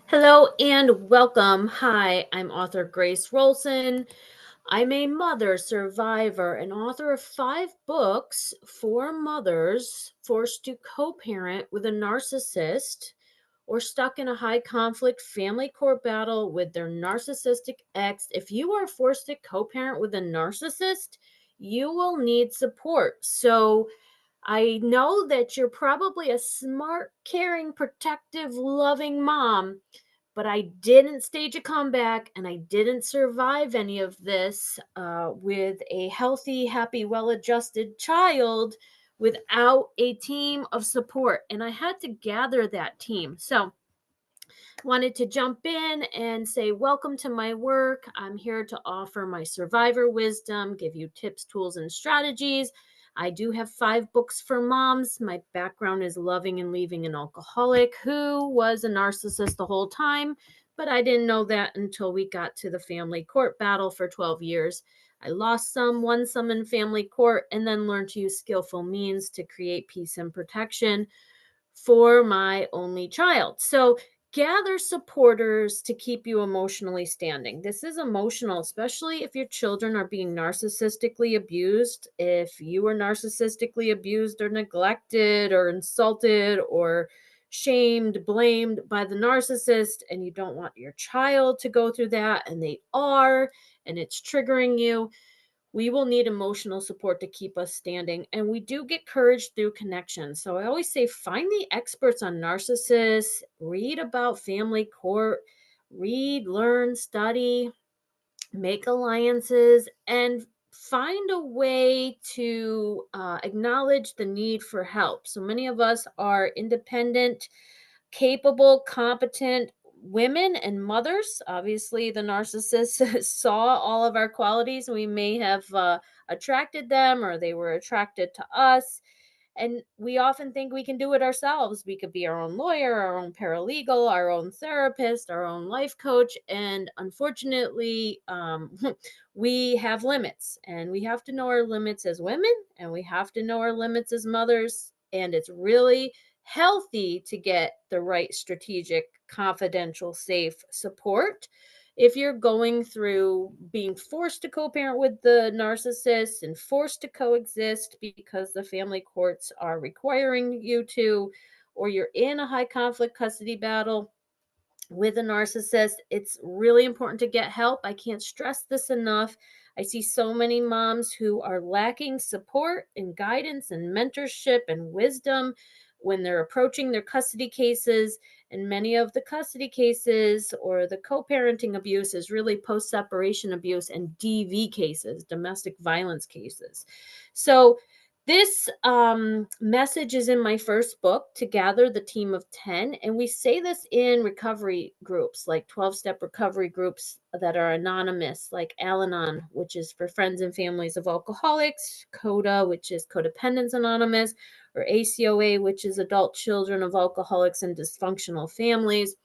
Hello and welcome. Hi, I'm author Grace Wroldson. I'm a mother survivor and author of 5 books for mothers forced to co parent with a narcissist or stuck in a high conflict family court battle with their narcissistic ex. If you are forced to co parent with a narcissist, you will need support. So, I know that you're probably a smart, caring, protective, loving mom, but I didn't stage a comeback and I didn't survive any of this with a healthy, happy, well adjusted child without a team of support. And I had to gather that team. So, wanted to jump in and say, welcome to my work. I'm here to offer my survivor wisdom, give you tips, tools, and strategies. I do have 5 books for moms. My background is loving and leaving an alcoholic who was a narcissist the whole time, but I didn't know that until we got to the family court battle for 12 years. I lost some, won some in family court, and then learned to use skillful means to create peace and protection for my only child. So gather supporters to keep you emotionally standing. This is emotional, especially if your children are being narcissistically abused. If you were narcissistically abused or neglected or insulted or shamed, blamed by the narcissist, and you don't want your child to go through that, and they are, and it's triggering you, we will need emotional support to keep us standing. And we do get courage through connection. So I always say find the experts on narcissists, read about family court, read, learn, study, make alliances, and find a way to acknowledge the need for help. So many of us are independent, capable, competent women and mothers. Obviously, the narcissist saw all of our qualities. We may have attracted them or they were attracted to us. And we often think we can do it ourselves. We could be our own lawyer, our own paralegal, our own therapist, our own life coach. And unfortunately, we have limits. And we have to know our limits as women and we have to know our limits as mothers. And it's really healthy to get the right strategic, confidential, safe support. If you're going through being forced to co-parent with the narcissist and forced to coexist because the family courts are requiring you to, or you're in a high conflict custody battle with a narcissist, it's really important to get help. I can't stress this enough. I see so many moms who are lacking support and guidance and mentorship and wisdom when they're approaching their custody cases. And many of the custody cases or the co parenting abuse is really post separation abuse and DV cases, domestic violence cases. So, this message is in my first book, To Gather the Team of 10. And we say this in recovery groups, like 12-step recovery groups that are anonymous, like Al Anon, which is for friends and families of alcoholics, CODA, which is Codependents Anonymous, or ACOA, which is adult children of alcoholics and dysfunctional families.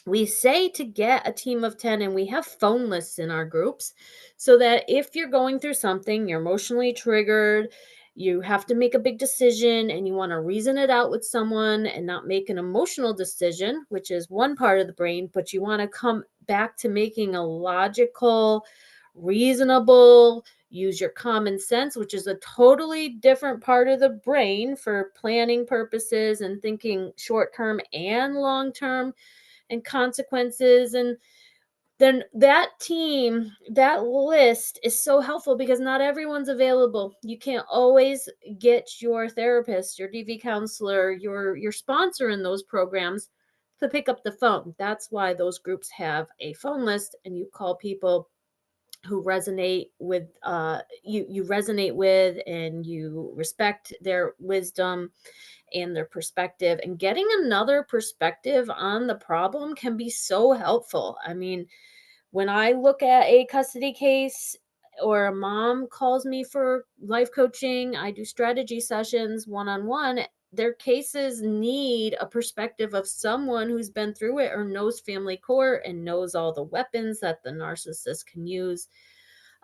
We say to get a team of 10, and we have phone lists in our groups so that if you're going through something, you're emotionally triggered, you have to make a big decision and you want to reason it out with someone and not make an emotional decision, which is one part of the brain, but you want to come back to making a logical, reasonable, use your common sense, which is a totally different part of the brain for planning purposes and thinking short term and long term and consequences. And then that team, that list is so helpful because not everyone's available. You can't always get your therapist, your DV counselor, your sponsor in those programs to pick up the phone. That's why those groups have a phone list, and you call people who resonate with you resonate with, and you respect their wisdom and their perspective. And getting another perspective on the problem can be so helpful. I mean, when I look at a custody case or a mom calls me for life coaching, I do strategy sessions one-on-one. Their cases need a perspective of someone who's been through it or knows family court and knows all the weapons that the narcissist can use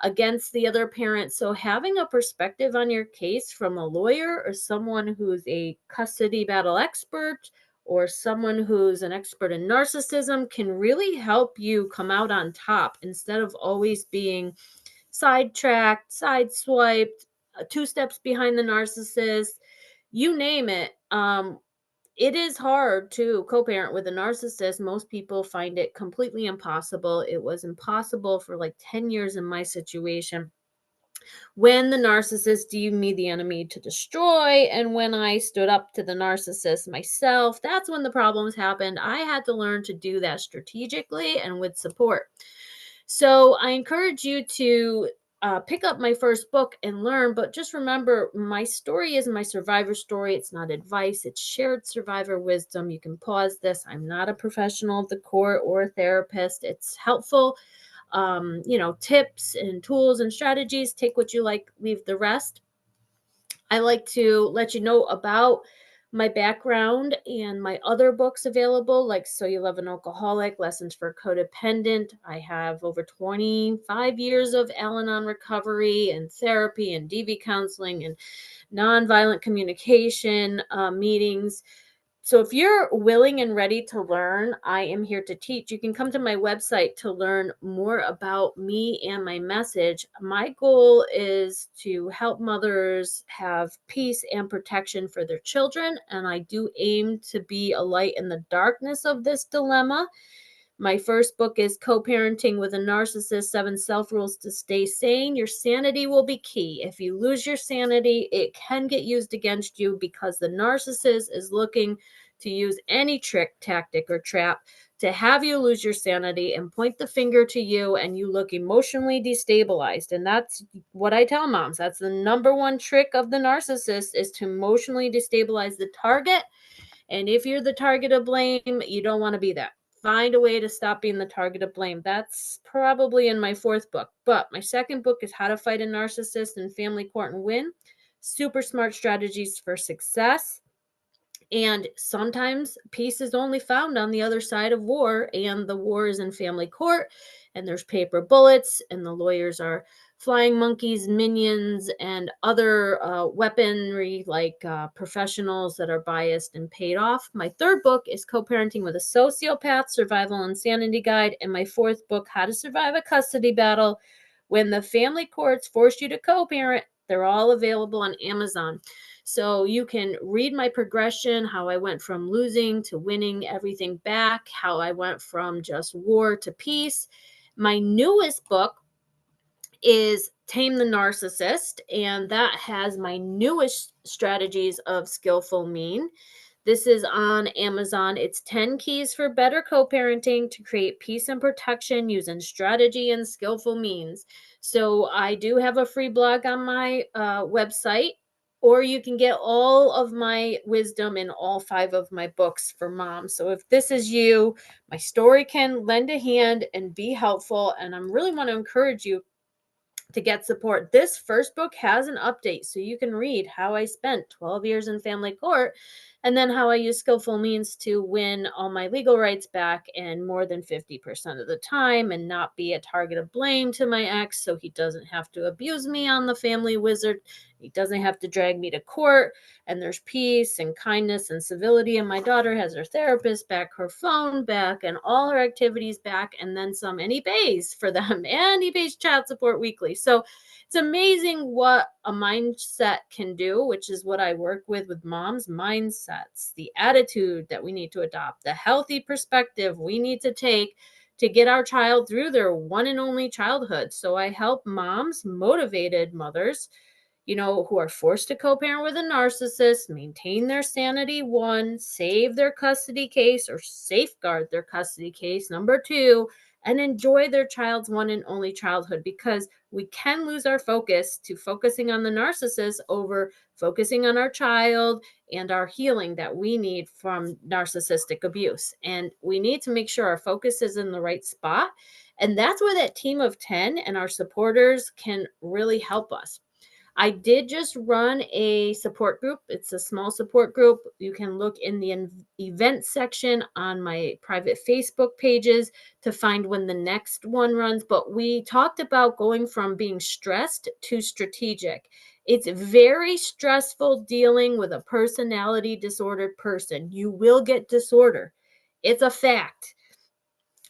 against the other parent. So having a perspective on your case from a lawyer or someone who's a custody battle expert or someone who's an expert in narcissism can really help you come out on top instead of always being sidetracked, sideswiped, two steps behind the narcissist, you name it. It is hard to co-parent with a narcissist. Most people find it completely impossible. It was impossible for like 10 years in my situation when the narcissist deemed me the enemy to destroy, and when I stood up to the narcissist myself. That's when the problems happened. I had to learn to do that strategically and with support. So I encourage you to pick up my first book and learn, but just remember, my story is my survivor story. It's not advice, it's shared survivor wisdom. You can pause this. I'm not a professional of the court or a therapist. It's helpful, tips and tools and strategies. Take what you like, leave the rest. I like to let you know about my background and my other books available, like So You Love an Alcoholic, Lessons for Codependent. I have over 25 years of Al Anon recovery and therapy and DV counseling and nonviolent communication meetings. So if you're willing and ready to learn, I am here to teach. You can come to my website to learn more about me and my message. My goal is to help mothers have peace and protection for their children, and I do aim to be a light in the darkness of this dilemma. My first book is Co-Parenting with a Narcissist, 7 Self-Rules to Stay Sane. Your sanity will be key. If you lose your sanity, it can get used against you because the narcissist is looking to use any trick, tactic, or trap to have you lose your sanity and point the finger to you and you look emotionally destabilized. And that's what I tell moms. That's the number one trick of the narcissist, is to emotionally destabilize the target. And if you're the target of blame, you don't want to be that. Find a way to stop being the target of blame. That's probably in my fourth book. But my second book is How to Fight a Narcissist in Family Court and Win. Super smart strategies for success. And sometimes peace is only found on the other side of war, and the war is in family court, and there's paper bullets, and the lawyers are flying monkeys, minions, and other weaponry like professionals that are biased and paid off. My third book is Co-Parenting with a Sociopath, Survival and Sanity Guide, and my fourth book, How to Survive a Custody Battle When the Family Courts Force You to Co-Parent. They're all available on Amazon. So you can read my progression, how I went from losing to winning everything back, how I went from just war to peace. My newest book is Tame the Narcissist, and that has my newest strategies of skillful mean. This is on Amazon. It's 10 keys for better co-parenting to create peace and protection using strategy and skillful means. So I do have a free blog on my website, or you can get all of my wisdom in all 5 of my books for moms. So if this is you, my story can lend a hand and be helpful, and I really want to encourage you to get support. This first book has an update, so you can read how I spent 12 years in family court and then how I use skillful means to win all my legal rights back and more than 50% of the time, and not be a target of blame to my ex, so he doesn't have to abuse me on the family wizard. He doesn't have to drag me to court, and there's peace and kindness and civility, and my daughter has her therapist back, her phone back, and all her activities back, and then some, and he pays for them, and he pays child support weekly. So it's amazing what a mindset can do, which is what I work with moms. Mindsets, the attitude that we need to adopt, the healthy perspective we need to take to get our child through their one and only childhood. So I help moms, motivated mothers, who are forced to co-parent with a narcissist, maintain their sanity, 1, save their custody case or safeguard their custody case, number 2, and enjoy their child's one and only childhood, because we can lose our focus to focusing on the narcissist over focusing on our child and our healing that we need from narcissistic abuse. And we need to make sure our focus is in the right spot. And that's where that team of 10 and our supporters can really help us. I did just run a support group. It's a small support group. You can look in the events section on my private Facebook pages to find when the next one runs. But we talked about going from being stressed to strategic. It's very stressful dealing with a personality disordered person. You will get disorder. It's a fact.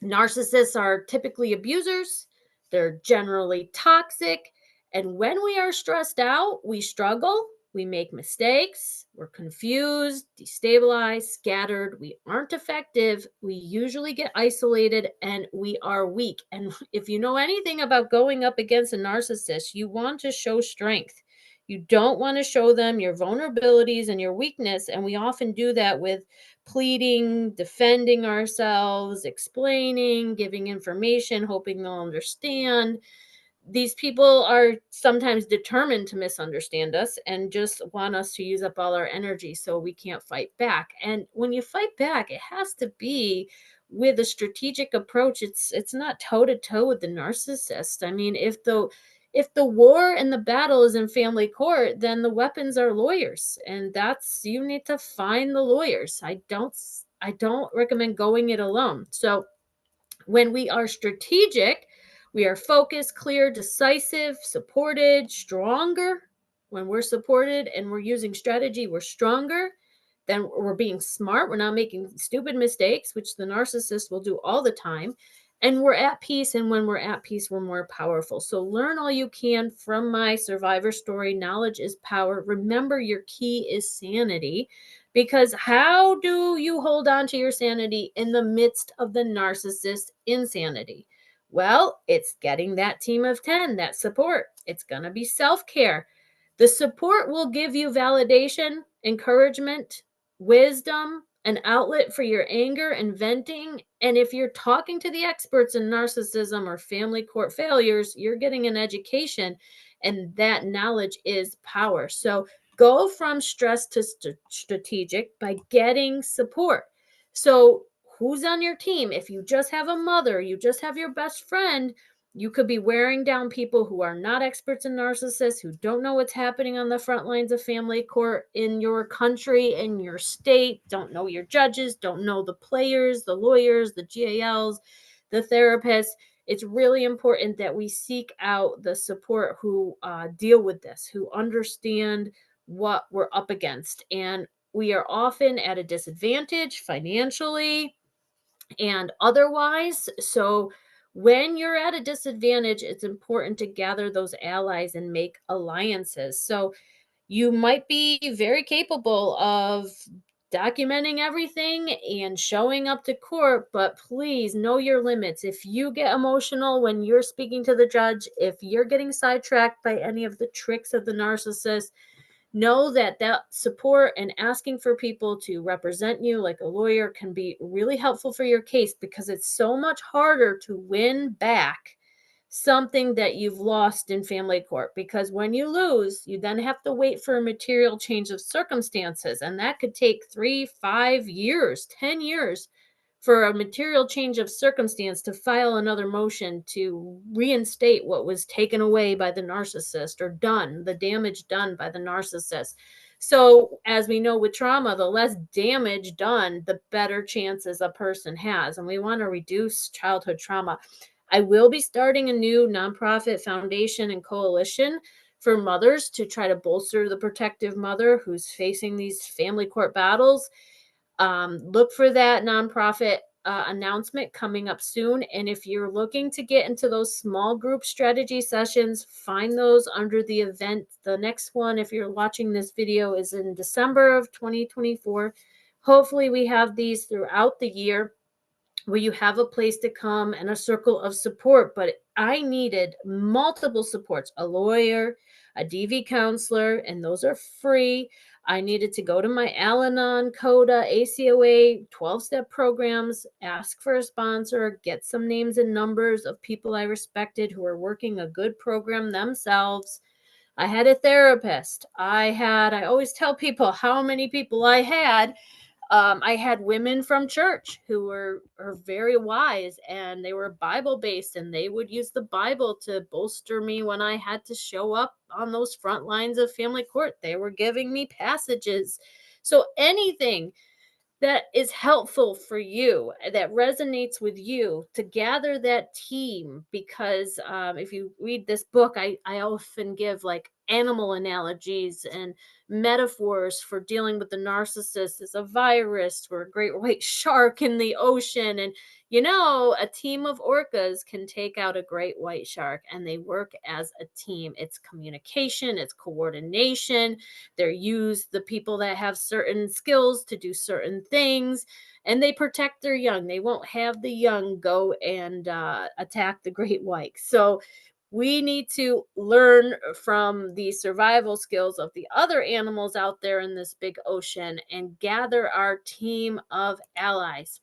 Narcissists are typically abusers, they're generally toxic, and when we are stressed out, we struggle, we make mistakes, we're confused, destabilized, scattered, we aren't effective, we usually get isolated, and we are weak. And if you know anything about going up against a narcissist, you want to show strength. You don't want to show them your vulnerabilities and your weakness. And we often do that with pleading, defending ourselves, explaining, giving information, hoping they'll understand. These people are sometimes determined to misunderstand us and just want us to use up all our energy so we can't fight back. And when you fight back, it has to be with a strategic approach. It's not toe to toe with the narcissist. I mean, if the war and the battle is in family court, then the weapons are lawyers, and that's you need to find the lawyers. I don't recommend going it alone. So when we are strategic, we are focused, clear, decisive, supported, stronger. When we're supported and we're using strategy, we're stronger. Then we're being smart. We're not making stupid mistakes, which the narcissist will do all the time. And we're at peace. And when we're at peace, we're more powerful. So learn all you can from my survivor story. Knowledge is power. Remember, your key is sanity. Because how do you hold on to your sanity in the midst of the narcissist insanity? Well, it's getting that team of 10, that support. It's going to be self care. The support will give you validation, encouragement, wisdom, an outlet for your anger and venting. And if you're talking to the experts in narcissism or family court failures, you're getting an education, and that knowledge is power. So go from stress to strategic by getting support. So, who's on your team? If you just have a mother, you just have your best friend, you could be wearing down people who are not experts in narcissists, who don't know what's happening on the front lines of family court in your country, in your state, don't know your judges, don't know the players, the lawyers, the GALs, the therapists. It's really important that we seek out the support who deal with this, who understand what we're up against. And we are often at a disadvantage financially and otherwise. So when you're at a disadvantage, it's important to gather those allies and make alliances. So you might be very capable of documenting everything and showing up to court, but please know your limits. If you get emotional when you're speaking to the judge, if you're getting sidetracked by any of the tricks of the narcissist, know that that support and asking for people to represent you like a lawyer can be really helpful for your case, because it's so much harder to win back something that you've lost in family court. Because when you lose, you then have to wait for a material change of circumstances, and that could take 3, 5 years, 10 years for a material change of circumstance to file another motion to reinstate what was taken away by the narcissist or done, the damage done by the narcissist. So, as we know with trauma, the less damage done, the better chances a person has. And we want to reduce childhood trauma. I will be starting a new nonprofit foundation and coalition for mothers to try to bolster the protective mother who's facing these family court battles. Look for that nonprofit announcement coming up soon. And if you're looking to get into those small group strategy sessions, find those under the event. The next one, if you're watching this video, is in December of 2024. Hopefully we have these throughout the year where you have a place to come and a circle of support. But I needed multiple supports, a lawyer, a DV counselor, and those are free. I needed to go to my Al-Anon, CODA, ACOA, 12-step programs, ask for a sponsor, get some names and numbers of people I respected who are working a good program themselves. I had a therapist. I always tell people how many people I had. I had women from church who are very wise, and they were Bible based, and they would use the Bible to bolster me when I had to show up on those front lines of family court. They were giving me passages. So anything that is helpful for you, that resonates with you, to gather that team. Because if you read this book, I often give like animal analogies and metaphors for dealing with the narcissist as a virus or a great white shark in the ocean. And a team of orcas can take out a great white shark, and they work as a team. It's communication, it's coordination. They use the people that have certain skills to do certain things, and they protect their young. They won't have the young go and attack the great white. So we need to learn from the survival skills of the other animals out there in this big ocean and gather our team of allies.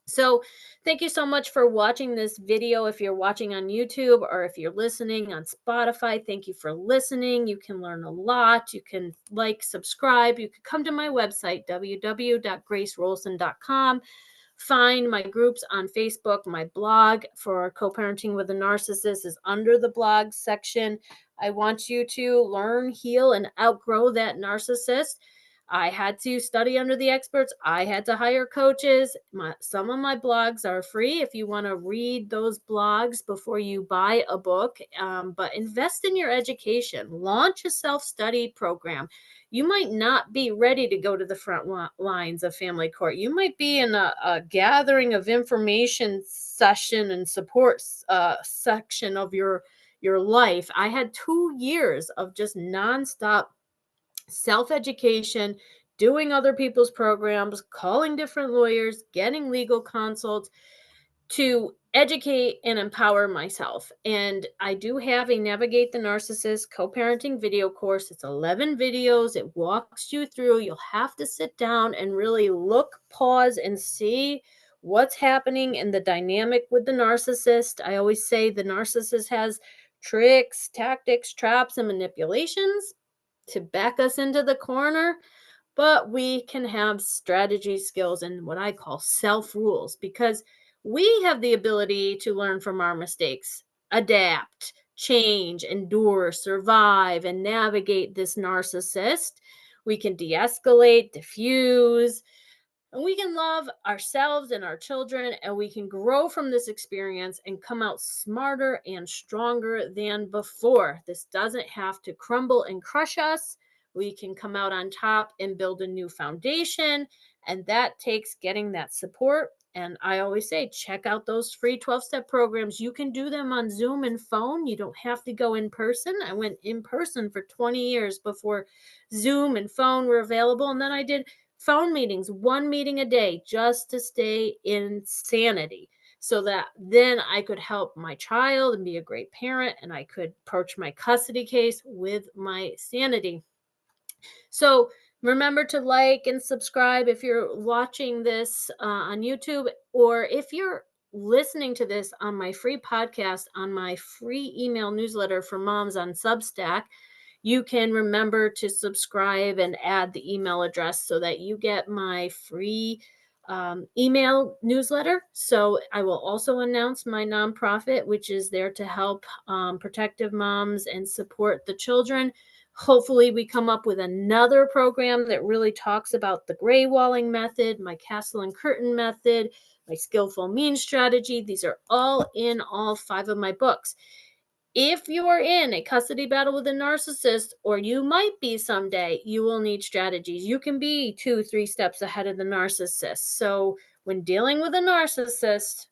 So, thank you so much for watching this video. If you're watching on YouTube or if you're listening on Spotify, thank you for listening. You can learn a lot. You can subscribe. You can come to my website, www.gracewroldson.com. Find my groups on Facebook. My blog for co-parenting with a narcissist is under the blog section. I want you to learn, heal, and outgrow that narcissist. I had to study under the experts. I had to hire coaches. Some of my blogs are free if you want to read those blogs before you buy a book. But invest in your education. Launch a self-study program. You might not be ready to go to the front lines of family court. You might be in a gathering of information session and support section of your life. I had 2 years of just nonstop self-education, doing other people's programs, calling different lawyers, getting legal consults to educate and empower myself. And I do have a Navigate the Narcissist co-parenting video course. It's 11 videos. It walks you through. You'll have to sit down and really look, pause, and see what's happening in the dynamic with the narcissist. I always say the narcissist has tricks, tactics, traps, and manipulations to back us into the corner, but we can have strategy skills and what I call self rules, because we have the ability to learn from our mistakes, adapt, change, endure, survive, and navigate this narcissist. We can de escalate, diffuse, and we can love ourselves and our children, and we can grow from this experience and come out smarter and stronger than before. This doesn't have to crumble and crush us. We can come out on top and build a new foundation. And that takes getting that support. And I always say, check out those free 12-step programs. You can do them on Zoom and phone. You don't have to go in person. I went in person for 20 years before Zoom and phone were available. And then I did phone meetings, 1 meeting a day, just to stay in sanity, so that then I could help my child and be a great parent, and I could approach my custody case with my sanity. So remember to like and subscribe if you're watching this on YouTube, or if you're listening to this on my free podcast, on my free email newsletter for moms on Substack. You can remember to subscribe and add the email address so that you get my free email newsletter. So I will also announce my nonprofit, which is there to help protective moms and support the children. Hopefully we come up with another program that really talks about the gray walling method, my castle and curtain method, my skillful mean strategy. These are all in all 5 of my books. If you are in a custody battle with a narcissist, or you might be someday, you will need strategies. You can be 2-3 steps ahead of the narcissist. So when dealing with a narcissist,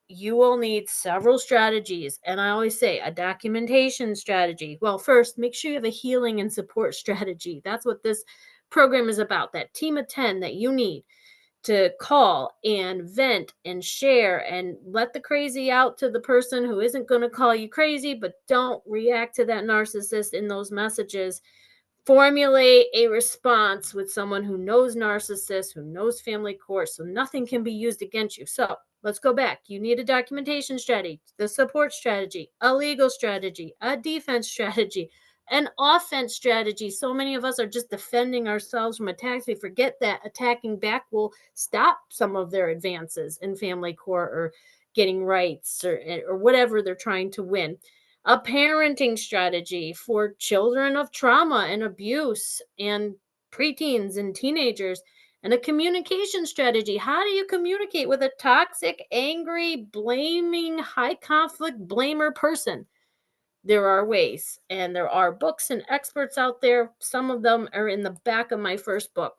you will need several strategies. And I always say a documentation strategy. Well, first, make sure you have a healing and support strategy. That's what this program is about, that team of 10 that you need to call and vent and share and let the crazy out to the person who isn't going to call you crazy, but don't react to that narcissist in those messages. Formulate a response with someone who knows narcissists, who knows family court, so nothing can be used against you. So let's go back. You need a documentation strategy, the support strategy, a legal strategy, a defense strategy, an offense strategy. So many of us are just defending ourselves from attacks. We forget that attacking back will stop some of their advances in family court or getting rights or whatever they're trying to win. A parenting strategy for children of trauma and abuse and preteens and teenagers, and a communication strategy. How do you communicate with a toxic, angry, blaming, high conflict blamer person? there are ways, and there are books and experts out there. Some of them are in the back of my first book.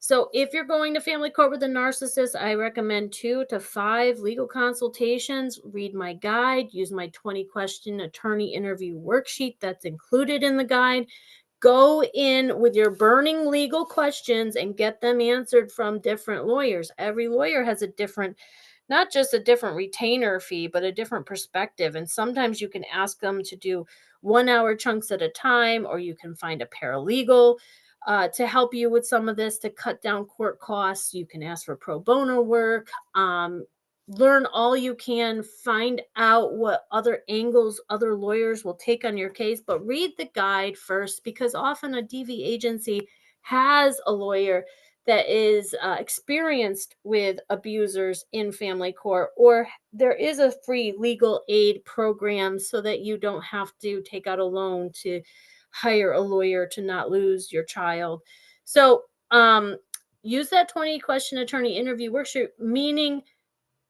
So if you're going to family court with a narcissist, I recommend 2 to 5 legal consultations. Read my guide, use my 20-question attorney interview worksheet that's included in the guide. Go in with your burning legal questions and get them answered from different lawyers. Every lawyer has a different, not just a different retainer fee, but a different perspective. And sometimes you can ask them to do 1 hour chunks at a time, or you can find a paralegal to help you with some of this to cut down court costs. You can ask for pro bono work. Learn all you can, find out what other angles other lawyers will take on your case, but read the guide first, because often a DV agency has a lawyer that is experienced with abusers in family court, or there is a free legal aid program so that you don't have to take out a loan to hire a lawyer to not lose your child. So use that 20-question attorney interview worksheet, meaning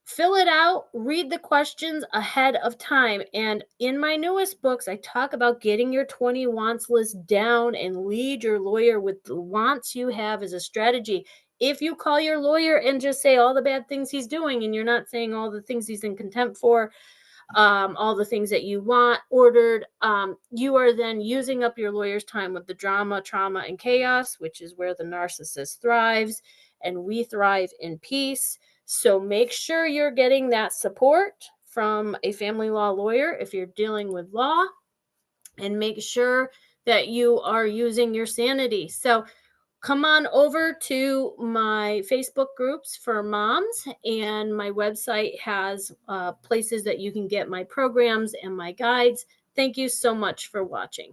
fill it out, read the questions ahead of time. And in my newest books, I talk about getting your 20 wants list down and lead your lawyer with the wants you have as a strategy. If you call your lawyer and just say all the bad things he's doing, and you're not saying all the things he's in contempt for, all the things that you want ordered, you are then using up your lawyer's time with the drama, trauma, and chaos, which is where the narcissist thrives, and we thrive in peace. So make sure you're getting that support from a family law lawyer if you're dealing with law, and make sure that you are using your sanity. So come on over to my Facebook groups for moms, and my website has places that you can get my programs and my guides. Thank you so much for watching.